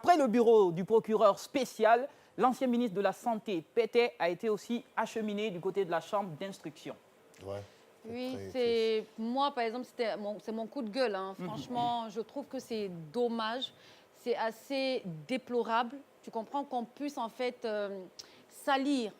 Après le bureau du procureur spécial, l'ancien ministre de la Santé, Pété, a été aussi acheminé du côté de la chambre d'instruction. Ouais, Oui, très c'est moi, par exemple, c'est mon coup de gueule, hein. Franchement, je trouve que c'est dommage. C'est assez déplorable. Tu comprends qu'on puisse, en fait, salir.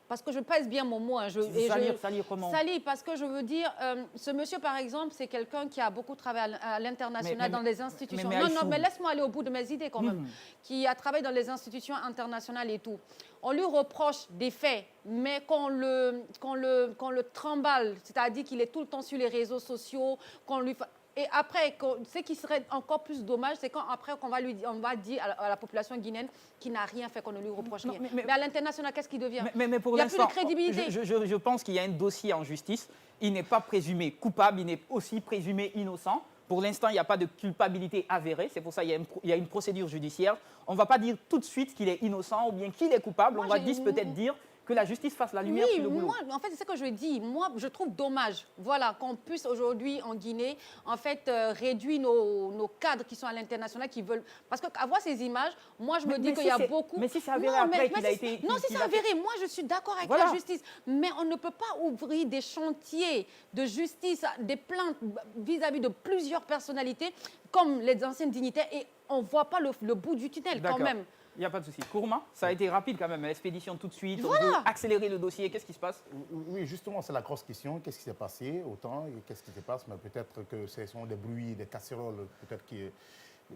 Parce que je pèse bien mon mot. Hein, Salir comment? Salir, parce que je veux dire, ce monsieur, par exemple, c'est quelqu'un qui a beaucoup travaillé à l'international, dans les institutions. Non, mais laisse-moi aller au bout de mes idées quand même. Qui a travaillé dans les institutions internationales et tout. On lui reproche des faits, mais qu'on le trimballe, c'est-à-dire qu'il est tout le temps sur les réseaux sociaux, qu'on lui... Et après, ce qui serait encore plus dommage, c'est quand après on va dire à la population guinéenne qu'il n'a rien fait, qu'on ne lui reproche rien. Mais à l'international, qu'est-ce qu'il devient? Mais pour il n'y a plus de l'instant, crédibilité. je pense qu'il y a un dossier en justice. Il n'est pas présumé coupable, il n'est aussi présumé innocent. Pour l'instant, il n'y a pas de culpabilité avérée. C'est pour ça qu'il y a une procédure judiciaire. On ne va pas dire tout de suite qu'il est innocent ou bien qu'il est coupable. On va peut-être dire que la justice fasse la lumière sur le boulot. Moi, en fait, c'est ce que je dis. Moi, je trouve dommage, voilà, qu'on puisse aujourd'hui en Guinée, en fait, réduire nos cadres qui sont à l'international, qui veulent... Parce qu'avoir ces images, moi, je me dis qu'il y a beaucoup... Mais si c'est avéré après qu'il a été... Non, si c'est avéré, moi, je suis d'accord avec la justice. Mais on ne peut pas ouvrir des chantiers de justice, des plaintes vis-à-vis de plusieurs personnalités, comme les anciennes dignitaires, et on ne voit pas le bout du tunnel quand même. Il n'y a pas de souci. Kourma, ça a été rapide quand même, l'expédition tout de suite. On veut accélérer le dossier. Qu'est-ce qui se passe? Oui, justement, c'est la grosse question. Qu'est-ce qui s'est passé autant et qu'est-ce qui se passe? Mais peut-être que ce sont des bruits, des casseroles, peut-être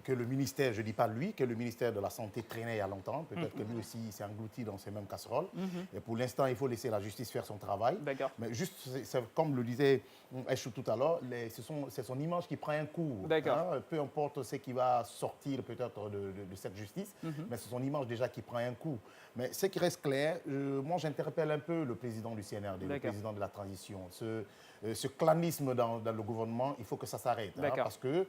que le ministère, je ne dis pas lui, que le ministère de la Santé traînait il y a longtemps. Peut-être que lui aussi s'est englouti dans ces mêmes casseroles. Et pour l'instant, il faut laisser la justice faire son travail. Mais juste, comme le disait Echou tout à l'heure, c'est son image qui prend un coup. Hein, peu importe ce qui va sortir peut-être de cette justice, mais c'est son image déjà qui prend un coup. Mais ce qui reste clair, moi j'interpelle un peu le président du CNRD, le président de la transition. Ce clanisme dans le gouvernement, il faut que ça s'arrête. Hein, parce que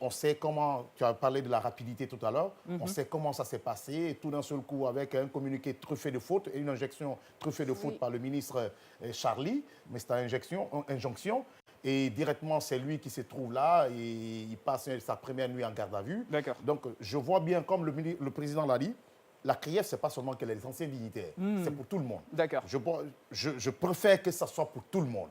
on sait comment, tu as parlé de la rapidité tout à l'heure, on sait comment ça s'est passé, et tout d'un seul coup avec un communiqué truffé de fautes et une injection truffée de fautes par le ministre Charlie, mais c'est une injonction. Et directement, c'est lui qui se trouve là et il passe sa première nuit en garde à vue. Donc, je vois bien, comme le président l'a dit, la CRIEF, ce n'est pas seulement que les anciens dignitaires, c'est pour tout le monde. Je préfère que ça soit pour tout le monde.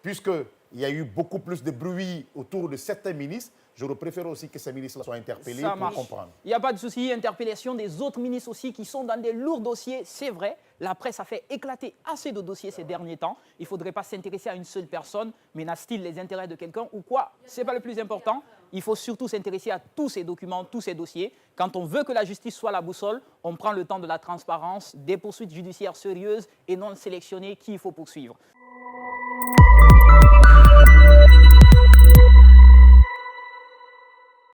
Puisqu'il y a eu beaucoup plus de bruit autour de certains ministres, j'aurais préféré aussi que ces ministres soient interpellés pour comprendre. Il n'y a pas de souci, interpellation des autres ministres aussi qui sont dans des lourds dossiers, c'est vrai. La presse a fait éclater assez de dossiers ces derniers temps. Il ne faudrait pas s'intéresser à une seule personne. Menace-t-il les intérêts de quelqu'un ou quoi? Ce n'est pas le plus important. Il faut surtout s'intéresser à tous ces documents, tous ces dossiers. Quand on veut que la justice soit la boussole, on prend le temps de la transparence, des poursuites judiciaires sérieuses et non sélectionnées qu'il faut poursuivre.